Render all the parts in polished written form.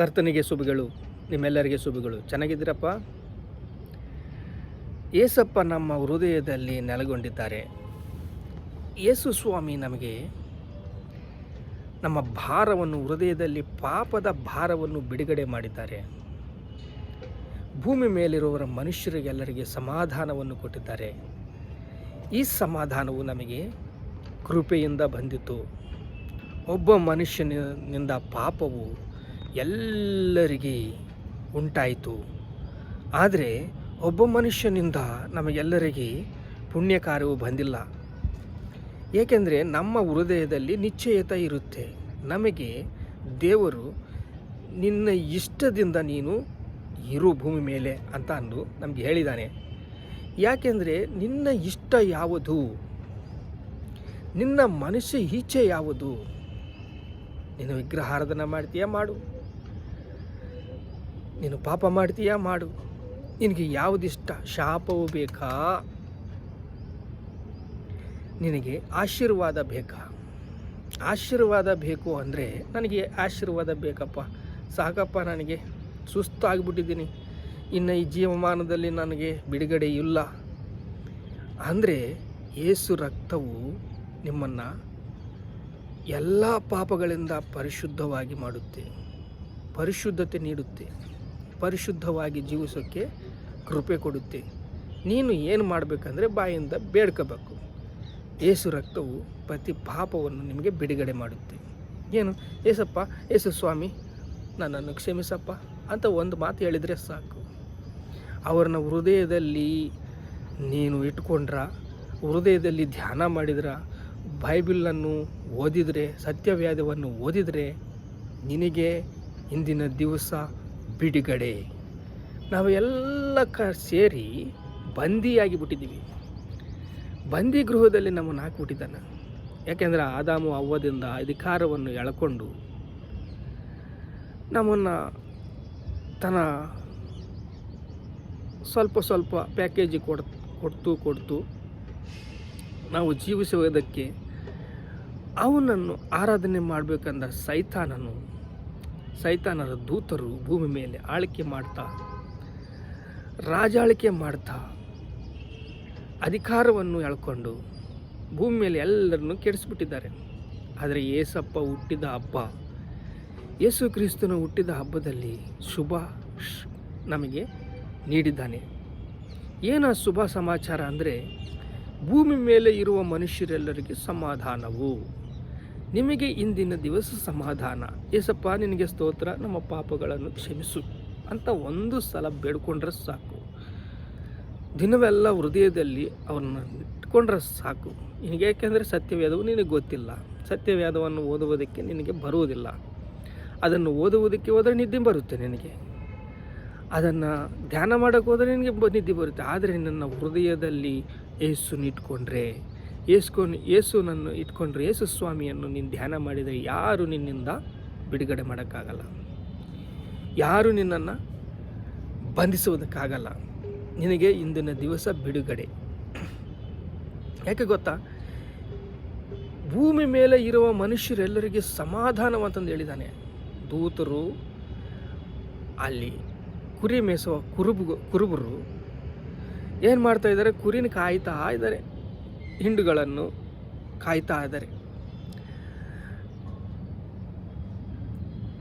ಕರ್ತನಿಗೆ ಶುಭಗಳು, ನಿಮ್ಮೆಲ್ಲರಿಗೆ ಶುಭಗಳು. ಚೆನ್ನಾಗಿದ್ದೀರಪ್ಪ? ಏಸಪ್ಪ ನಮ್ಮ ಹೃದಯದಲ್ಲಿ ನೆಲೆಗೊಂಡಿದ್ದಾರೆ. ಯೇಸು ಸ್ವಾಮಿ ನಮಗೆ ನಮ್ಮ ಭಾರವನ್ನು, ಹೃದಯದಲ್ಲಿ ಪಾಪದ ಭಾರವನ್ನು ಬಿಡುಗಡೆ ಮಾಡಿದ್ದಾರೆ. ಭೂಮಿ ಮೇಲಿರುವವರ ಮನುಷ್ಯರಿಗೆಲ್ಲರಿಗೆ ಸಮಾಧಾನವನ್ನು ಕೊಟ್ಟಿದ್ದಾರೆ. ಈ ಸಮಾಧಾನವು ನಮಗೆ ಕೃಪೆಯಿಂದ ಬಂದಿತು. ಒಬ್ಬ ಮನುಷ್ಯನಿಂದ ಪಾಪವು ಎಲ್ಲರಿಗೆ ಉಂಟಾಯಿತು, ಆದರೆ ಒಬ್ಬ ಮನುಷ್ಯನಿಂದ ನಮಗೆಲ್ಲರಿಗೆ ಪುಣ್ಯ ಕಾರ್ಯವು ಬಂದಿಲ್ಲ. ಏಕೆಂದರೆ ನಮ್ಮ ಹೃದಯದಲ್ಲಿ ನಿಶ್ಚಯತೆ ಇರುತ್ತೆ. ನಮಗೆ ದೇವರು ನಿನ್ನ ಇಷ್ಟದಿಂದ ನೀನು ಇರು ಭೂಮಿ ಮೇಲೆ ಅಂತ ಅಂದು ನಮಗೆ ಹೇಳಿದ್ದಾನೆ. ಯಾಕೆಂದರೆ ನಿನ್ನ ಇಷ್ಟ ಯಾವುದು, ನಿನ್ನ ಮನಸ್ಸು ಇಚ್ಛೆ ಯಾವುದು? ನೀನು ವಿಗ್ರಹಾರಾಧನೆ ಮಾಡ್ತೀಯಾ, ಮಾಡು. ನೀನು ಪಾಪ ಮಾಡ್ತೀಯಾ, ಮಾಡು. ನಿನಗೆ ಯಾವುದಿಷ್ಟ? ಶಾಪವು ಬೇಕಾ, ನಿನಗೆ ಆಶೀರ್ವಾದ ಬೇಕಾ? ಆಶೀರ್ವಾದ ಬೇಕು ಅಂದರೆ ನನಗೆ ಆಶೀರ್ವಾದ ಬೇಕಪ್ಪ, ಸಾಕಪ್ಪ, ನನಗೆ ಸುಸ್ತಾಗಿಬಿಟ್ಟಿದ್ದೀನಿ, ಇನ್ನು ಈ ಜೀವಮಾನದಲ್ಲಿ ನನಗೆ ಬಿಡುಗಡೆ ಇಲ್ಲ ಅಂದರೆ ಯೇಸು ರಕ್ತವು ನಿಮ್ಮನ್ನು ಎಲ್ಲ ಪಾಪಗಳಿಂದ ಪರಿಶುದ್ಧವಾಗಿ ಮಾಡುತ್ತೆ, ಪರಿಶುದ್ಧತೆ ನೀಡುತ್ತೆ, ಪರಿಶುದ್ಧವಾಗಿ ಜೀವಿಸೋಕ್ಕೆ ಕೃಪೆ ಕೊಡುತ್ತೆ. ನೀನು ಏನು ಮಾಡಬೇಕಂದ್ರೆ ಬಾಯಿಂದ ಬೇಡ್ಕೋಬೇಕು. ಯೇಸು ರಕ್ತವು ಪ್ರತಿ ಪಾಪವನ್ನು ನಿಮಗೆ ಬಿಡುಗಡೆ ಮಾಡುತ್ತೆ. ಏನು, ಏಸಪ್ಪ, ಯೇಸು ಸ್ವಾಮಿ ನನ್ನನ್ನು ಕ್ಷಮಿಸಪ್ಪ ಅಂತ ಒಂದು ಮಾತು ಹೇಳಿದರೆ ಸಾಕು. ಅವ್ರನ್ನ ಹೃದಯದಲ್ಲಿ ನೀನು ಇಟ್ಕೊಂಡ್ರ, ಹೃದಯದಲ್ಲಿ ಧ್ಯಾನ ಮಾಡಿದ್ರ, ಬೈಬಲನ್ನು ಓದಿದರೆ, ಸತ್ಯವೇದವನ್ನು ಓದಿದರೆ ನಿನಗೆ ಇಂದಿನ ದಿವಸ ಬಿಡುಗಡೆ. ನಾವು ಎಲ್ಲ ಸೇರಿ ಬಂದಿಯಾಗಿ ಬಿಟ್ಟಿದ್ದೀವಿ. ಬಂದಿ ಗೃಹದಲ್ಲಿ ನಮ್ಮನ್ನು ಹಾಕಿಬಿಟ್ಟಿದ್ದಾನೆ. ಯಾಕೆಂದರೆ ಆದಾಮು ಅವ್ವದಿಂದ ಅಧಿಕಾರವನ್ನು ಎಳ್ಕೊಂಡು ನಮ್ಮನ್ನು ತನ್ನ ಸ್ವಲ್ಪ ಸ್ವಲ್ಪ ಪ್ಯಾಕೇಜಿ ಕೊಡ್ತು ನಾವು ಜೀವಿಸುವುದಕ್ಕೆ ಅವನನ್ನು ಆರಾಧನೆ ಮಾಡಬೇಕಂದ ಸೈತಾನರ ದೂತರು ಭೂಮಿ ಮೇಲೆ ಆಳ್ಕೆ ಮಾಡ್ತಾ, ರಾಜಾಳಿಕೆ ಮಾಡ್ತಾ, ಅಧಿಕಾರವನ್ನು ಎಳ್ಕೊಂಡು ಭೂಮಿ ಮೇಲೆ ಎಲ್ಲರನ್ನು ಕೆಡಿಸ್ಬಿಟ್ಟಿದ್ದಾರೆ. ಆದರೆ ಏಸಪ್ಪ ಹುಟ್ಟಿದ ಹಬ್ಬ, ಯೇಸು ಕ್ರಿಸ್ತನು ಹುಟ್ಟಿದ ಹಬ್ಬದಲ್ಲಿ ಶುಭ ನಮಗೆ ನೀಡಿದ್ದಾನೆ. ಏನು ಶುಭ ಸಮಾಚಾರ ಅಂದರೆ, ಭೂಮಿ ಮೇಲೆ ಇರುವ ಮನುಷ್ಯರೆಲ್ಲರಿಗೆ ಸಮಾಧಾನವು. ನಿಮಗೆ ಇಂದಿನ ದಿವಸ ಸಮಾಧಾನ. ಏಸಪ್ಪ ನಿನಗೆ ಸ್ತೋತ್ರ, ನಮ್ಮ ಪಾಪಗಳನ್ನು ಕ್ಷಮಿಸು ಅಂತ ಒಂದು ಸಲ ಬೇಡ್ಕೊಂಡ್ರೆ ಸಾಕು. ದಿನವೆಲ್ಲ ಹೃದಯದಲ್ಲಿ ಅವನ್ನ ಇಟ್ಕೊಂಡ್ರೆ ಸಾಕು. ನಿನಗೆ ಯಾಕೆಂದರೆ ಸತ್ಯವೇದವು ನಿನಗೆ ಗೊತ್ತಿಲ್ಲ. ಸತ್ಯವೇದವನ್ನು ಓದುವುದಕ್ಕೆ ನಿನಗೆ ಬರುವುದಿಲ್ಲ. ಅದನ್ನು ಓದುವುದಕ್ಕೆ ಹೋದರೆ ನಿದ್ದೆ ಬರುತ್ತೆ ನಿನಗೆ. ಅದನ್ನು ಧ್ಯಾನ ಮಾಡೋಕ್ಕೆ ಹೋದರೆ ನಿನಗೆ ನಿದ್ದೆ ಬರುತ್ತೆ. ಆದರೆ ನನ್ನ ಹೃದಯದಲ್ಲಿ ಯೇಸುನಿಟ್ಕೊಂಡ್ರೆ, ಯೇಸುನನ್ನು ಇಟ್ಕೊಂಡ್ರೆ, ಯೇಸು ಸ್ವಾಮಿಯನ್ನು ನೀನು ಧ್ಯಾನ ಮಾಡಿದರೆ ಯಾರು ನಿನ್ನಿಂದ ಬಿಡುಗಡೆ ಮಾಡೋಕ್ಕಾಗಲ್ಲ, ಯಾರು ನಿನ್ನನ್ನು ಬಂಧಿಸುವುದಕ್ಕಾಗಲ್ಲ. ನಿನಗೆ ಇಂದಿನ ದಿವಸ ಬಿಡುಗಡೆ. ಯಾಕೆ ಗೊತ್ತಾ? ಭೂಮಿ ಮೇಲೆ ಇರುವ ಮನುಷ್ಯರೆಲ್ಲರಿಗೆ ಸಮಾಧಾನವಂತಂದು ಹೇಳಿದ್ದಾನೆ. ದೂತರು ಅಲ್ಲಿ ಕುರಿ ಮೇಸುವ ಕುರುಬರು ಏನು ಮಾಡ್ತಾ ಇದ್ದಾರೆ? ಕುರಿನ ಕಾಯ್ತಾ ಇದ್ದಾರೆ, ಹಿಂಡುಗಳನ್ನು ಕಾಯ್ತಾ ಇದ್ದಾರೆ.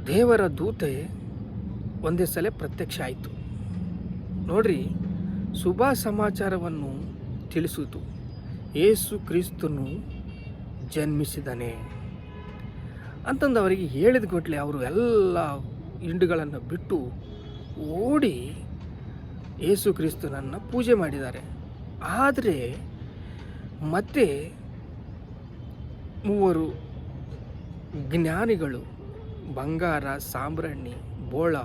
ದೇವರ ದೂತೆ ಒಂದೇ ಸಲ ಪ್ರತ್ಯಕ್ಷ ಆಯಿತು. ನೋಡ್ರಿ, ಶುಭ ಸಮಾಚಾರವನ್ನು ತಿಳಿಸಿತು. ಯೇಸು ಕ್ರಿಸ್ತನು ಜನ್ಮಿಸಿದ್ದಾನೆ ಅಂತಂದು ಅವರಿಗೆ ಹೇಳಿದ ಕೂಡಲೇ ಅವರು ಎಲ್ಲ ಹಿಂಡುಗಳನ್ನು ಬಿಟ್ಟು ಓಡಿ ಯೇಸು ಕ್ರಿಸ್ತನನ್ನು ಪೂಜೆ ಮಾಡಿದ್ದಾರೆ. ಆದರೆ ಮತ್ತೆ 3 ಜ್ಞಾನಿಗಳು ಬಂಗಾರ, ಸಾಂಬ್ರಾಣಿ, ಬೋಳ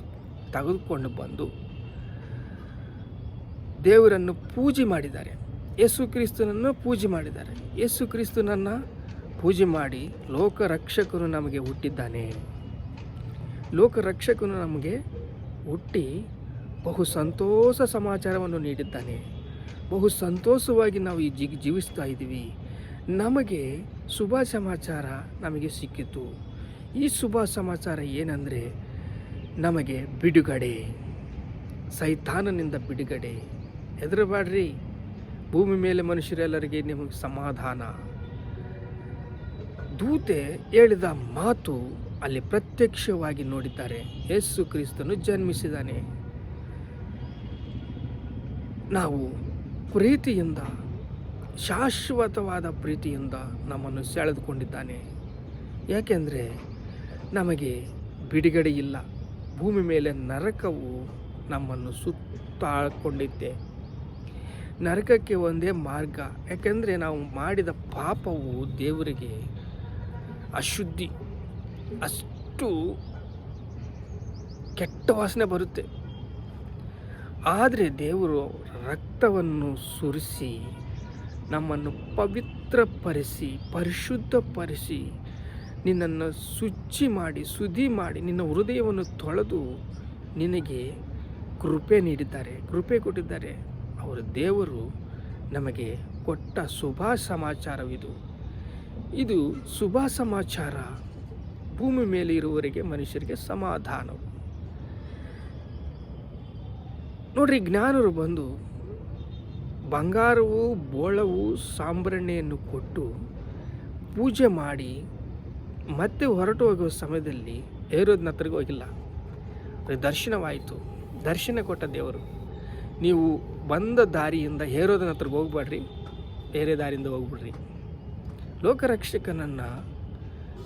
ತೆಗೆದುಕೊಂಡು ಬಂದು ದೇವರನ್ನು ಪೂಜೆ ಮಾಡಿದ್ದಾರೆ. ಯೇಸು ಕ್ರಿಸ್ತನನ್ನು ಪೂಜೆ ಮಾಡಿದ್ದಾರೆ. ಯೇಸು ಕ್ರಿಸ್ತನನ್ನು ಪೂಜೆ ಮಾಡಿ ಲೋಕರಕ್ಷಕನು ನಮಗೆ ಹುಟ್ಟಿದ್ದಾನೆ. ಲೋಕರಕ್ಷಕನು ನಮಗೆ ಹುಟ್ಟಿ ಬಹು ಸಂತೋಷ ಸಮಾಚಾರವನ್ನು ನೀಡಿದ್ದಾನೆ. ಬಹು ಸಂತೋಷವಾಗಿ ನಾವು ಈ ಜೀವಿಸ್ತಾ ಇದ್ದೀವಿ. ನಮಗೆ ಶುಭ ಸಮಾಚಾರ ನಮಗೆ ಸಿಕ್ಕಿತು. ಈ ಶುಭ ಸಮಾಚಾರ ಏನಂದರೆ, ನಮಗೆ ಬಿಡುಗಡೆ, ಸೈತಾನನಿಂದ ಬಿಡುಗಡೆ. ಹೆದರಬೇಡ್ರಿ, ಭೂಮಿ ಮೇಲೆ ಮನುಷ್ಯರೆಲ್ಲರಿಗೆ ನಿಮಗೆ ಸಮಾಧಾನ. ದೂತೆ ಹೇಳಿದ ಮಾತು ಅಲ್ಲಿ ಪ್ರತ್ಯಕ್ಷವಾಗಿ ನೋಡಿದ್ದಾರೆ. ಯೇಸು ಕ್ರಿಸ್ತನು ಜನ್ಮಿಸಿದ್ದಾನೆ. ನಾವು ಪ್ರೀತಿಯಿಂದ, ಶಾಶ್ವತವಾದ ಪ್ರೀತಿಯಿಂದ ನಮ್ಮನ್ನು ಸೆಳೆದುಕೊಂಡಿದ್ದಾನೆ. ಯಾಕೆಂದರೆ ನಮಗೆ ಬಿಡುಗಡೆ ಇಲ್ಲ. ಭೂಮಿ ಮೇಲೆ ನರಕವು ನಮ್ಮನ್ನು ಸುತ್ತಾಕೊಂಡಿದ್ದೆ. ನರಕಕ್ಕೆ ಒಂದೇ ಮಾರ್ಗ. ಯಾಕೆಂದರೆ ನಾವು ಮಾಡಿದ ಪಾಪವು ದೇವರಿಗೆ ಅಶುದ್ಧಿ, ಅಷ್ಟು ಕೆಟ್ಟ ವಾಸನೆ ಬರುತ್ತೆ. ಆದರೆ ದೇವರು ರಕ್ತವನ್ನು ಸುರಿಸಿ ನಮ್ಮನ್ನು ಪವಿತ್ರಪಡಿಸಿ, ಪರಿಶುದ್ಧಪಡಿಸಿ, ನಿನ್ನನ್ನು ಶುಚಿ ಮಾಡಿ, ಶುದ್ಧಿ ಮಾಡಿ, ನಿನ್ನ ಹೃದಯವನ್ನು ತೊಳೆದು ನಿನಗೆ ಕೃಪೆ ನೀಡಿದ್ದಾರೆ, ಕೃಪೆ ಕೊಟ್ಟಿದ್ದಾರೆ. ಅವರ ದೇವರು ನಮಗೆ ಕೊಟ್ಟ ಶುಭ ಸಮಾಚಾರವಿದು. ಇದು ಶುಭ ಸಮಾಚಾರ. ಭೂಮಿ ಮೇಲೆ ಇರುವವರೆಗೆ ಮನುಷ್ಯರಿಗೆ ಸಮಾಧಾನವು. ನೋಡ್ರಿ, ಜ್ಞಾನರು ಬಂದು ಬಂಗಾರವು, ಬೋಳವು, ಸಾಂಬ್ರಾಣಿಯನ್ನು ಕೊಟ್ಟು ಪೂಜೆ ಮಾಡಿ ಮತ್ತೆ ಹೊರಟು ಹೋಗುವ ಸಮಯದಲ್ಲಿ ಹೇರೋದನ ಹತ್ರಗೆ ಹೋಗಿಲ್ಲ. ದರ್ಶನವಾಯಿತು. ದರ್ಶನ ಕೊಟ್ಟ ದೇವರು, ನೀವು ಬಂದ ದಾರಿಯಿಂದ ಹೇರೋದನ ಹತ್ರಗೆ ಹೋಗ್ಬೇಡ್ರಿ, ಬೇರೆ ದಾರಿಯಿಂದ ಹೋಗ್ಬಿಡ್ರಿ. ಲೋಕರಕ್ಷಕನನ್ನು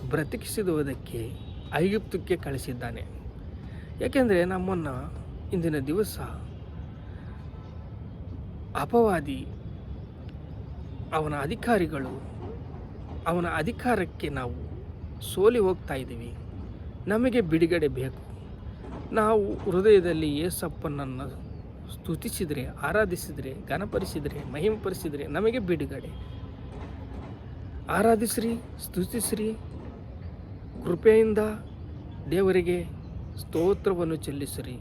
ಬ್ರತಿಕಿಸಿದುವುದಕ್ಕೆ ಐಗುಪ್ತಕ್ಕೆ ಕಳಿಸಿದ್ದಾನೆ. ಯಾಕೆಂದರೆ ನಮ್ಮನ್ನು ಇಂದಿನ ದಿವಸ ಅಪವಾದಿ, ಅವನ ಅಧಿಕಾರಿಗಳು, ಅವನ ಅಧಿಕಾರಕ್ಕೆ ನಾವು ಸೋಲಿ ಹೋಗ್ತಾ ಇದ್ದೀವಿ. ನಮಗೆ ಬಿಡುಗಡೆ ಬೇಕು. ನಾವು ಹೃದಯದಲ್ಲಿ ಯೇಸಪ್ಪನನ್ನು ಸ್ತುತಿಸಿದರೆ, ಆರಾಧಿಸಿದರೆ, ಘನಪಡಿಸಿದರೆ, ಮಹಿಮೆಪಡಿಸಿದರೆ ನಮಗೆ ಬಿಡುಗಡೆ. ಆರಾಧಿಸ್ರಿ, ಸ್ತುತಿಸ್ರಿ, ಕೃಪೆಯಿಂದ ದೇವರಿಗೆ ಸ್ತೋತ್ರವನ್ನು ಚೆಲ್ಲಿಸಿರಿ.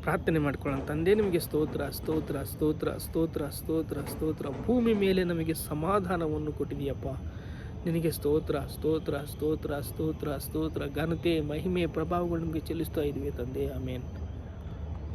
ಪ್ರಾರ್ಥನೆ ಮಾಡ್ಕೊಳ್ಳೋಣ. ತಂದೆ, ನಿಮಗೆ ಸ್ತೋತ್ರ, ಸ್ತೋತ್ರ, ಸ್ತೋತ್ರ, ಸ್ತೋತ್ರ, ಸ್ತೋತ್ರ, ಸ್ತೋತ್ರ. ಭೂಮಿ ಮೇಲೆ ನಮಗೆ ಸಮಾಧಾನವನ್ನು ಕೊಟ್ಟಿದೆಯಪ್ಪ. ನಿನಗೆ ಸ್ತೋತ್ರ, ಸ್ತೋತ್ರ, ಸ್ತೋತ್ರ, ಸ್ತೋತ್ರ, ಸ್ತೋತ್ರ. ಘನತೆ, ಮಹಿಮೆ, ಪ್ರಭಾವಗಳು ನಿಮಗೆ ಚೆಲ್ಲಿಸ್ತಾ ಇದ್ದೀವಿ ತಂದೆ. ಆಮೇನ್.